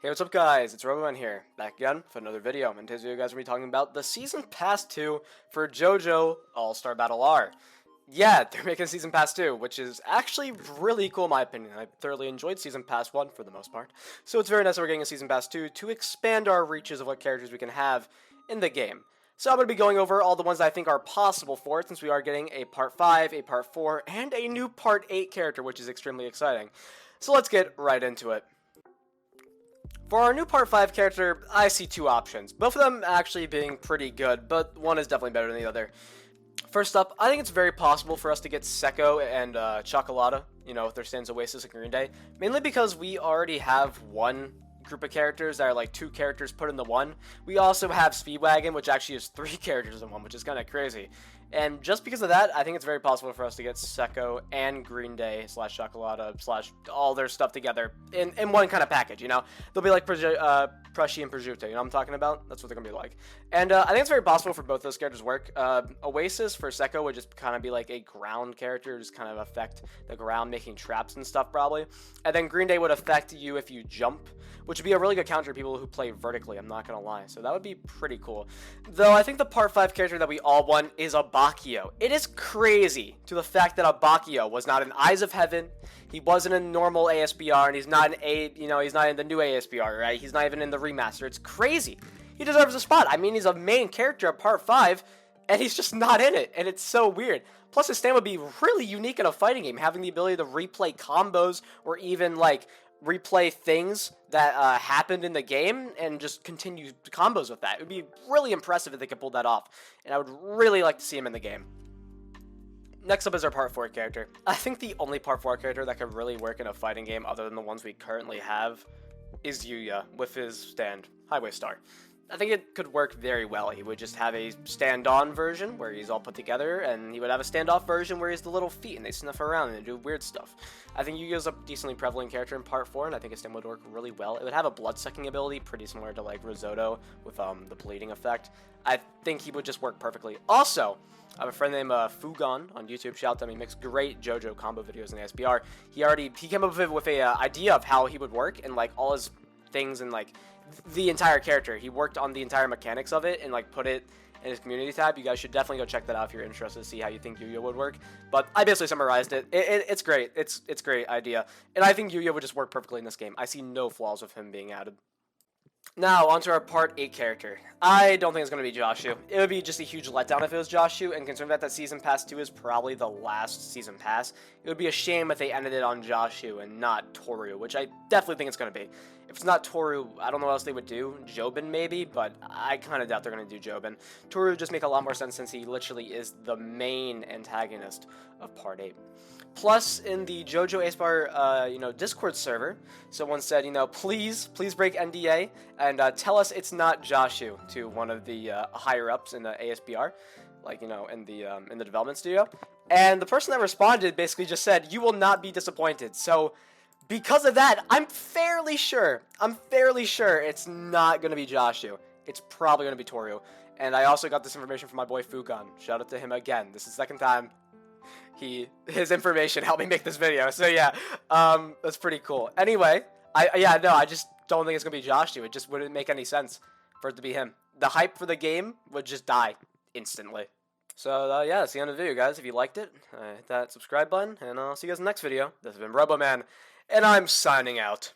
Hey, what's up guys, it's JoJolion here, back again for another video. In today's video guys, we're going to be talking about the Season Pass 2 for JoJo All-Star Battle R. Yeah, they're making Season Pass 2, which is actually really cool in my opinion. I thoroughly enjoyed Season Pass 1 for the most part. So it's very nice that we're getting a Season Pass 2 to expand our reaches of what characters we can have in the game. So I'm going to be going over all the ones that I think are possible for it, since we are getting a Part 5, a Part 4, and a new Part 8 character, which is extremely exciting. So let's get right into it. For our new Part 5 character, I see two options, both of them actually being pretty good, but one is definitely better than the other. First up, I think it's very possible for us to get Secco and Chocolata, with their Stands Oasis and Green Day, mainly because we already have one group of characters that are like two characters put into one. We also have Speedwagon, which actually is three characters in one, which is kind of crazy. And just because of that, I think it's very possible for us to get Secco and Green Day / Chocolata / all their stuff together in one kind of package, They'll be like Prushy and Prosciutto, you know what I'm talking about? That's what they're going to be like. And I think it's very possible for both those characters to work. Oasis for Secco would just kind of be like a ground character, just kind of affect the ground, making traps and stuff probably. And then Green Day would affect you if you jump, which would be a really good counter to people who play vertically, I'm not going to lie. So that would be pretty cool. Though I think the Part 5 character that we all want is Abakio. It is crazy to the fact that Abakio was not in Eyes of Heaven, he wasn't in normal ASBR, and he's not in he's not in the new ASBR, right? He's not even in the remaster. It's crazy. He deserves a spot. I mean, he's a main character of Part 5, and he's just not in it, and it's so weird. Plus, his stand would be really unique in a fighting game, having the ability to replay combos or even, like, replay things that happened in the game and just continue combos with that. It would be really impressive if they could pull that off, and I would really like to see him in the game. Next up is our Part 4 character. I think the only Part 4 character that could really work in a fighting game other than the ones we currently have is Yuya with his stand, Highway Star. I think it could work very well. He would just have a stand-on version where he's all put together, and he would have a stand-off version where he's the little feet and they snuff around and do weird stuff. I think Yuya's a decently prevalent character in Part 4, and I think his stand would work really well. It would have a blood-sucking ability, pretty similar to like Risotto with the bleeding effect. I think he would just work perfectly. Also, I have a friend named Fugon on YouTube. Shout out to him. He makes great JoJo combo videos in the SBR. He came up with a idea of how he would work and like all his things and like the entire character. He worked on the entire mechanics of it and like put it in his community tab. You guys should definitely go check that out if you're interested to see how you think Yuya would work. But I basically summarized it. It's great. It's a great idea. And I think Yuya would just work perfectly in this game. I see no flaws with him being added. Now, onto our Part 8 character. I don't think it's going to be Joshu. It would be just a huge letdown if it was Joshu, and considering that Season Pass 2 is probably the last Season Pass, it would be a shame if they ended it on Joshu and not Toru, which I definitely think it's going to be. If it's not Toru, I don't know what else they would do. Jobin maybe, but I kind of doubt they're going to do Jobin. Toru would just make a lot more sense since he literally is the main antagonist of Part 8. Plus, in the JoJo ASBR, Discord server, someone said, please break NDA and tell us it's not Joshu to one of the higher ups in the ASBR, like in the development studio. And the person that responded basically just said, "You will not be disappointed." So, because of that, I'm fairly sure it's not gonna be Joshu. It's probably gonna be Toru. And I also got this information from my boy Fugon. Shout out to him again. This is the second time his information helped me make this video. So yeah, that's pretty cool. Anyway, I just don't think it's gonna be Joshu. It just wouldn't make any sense for it to be him. The hype for the game would just die instantly. So yeah, that's the end of the video, guys. If you liked it, hit that subscribe button, and I'll see you guys in the next video. This has been RoboMan, and I'm signing out.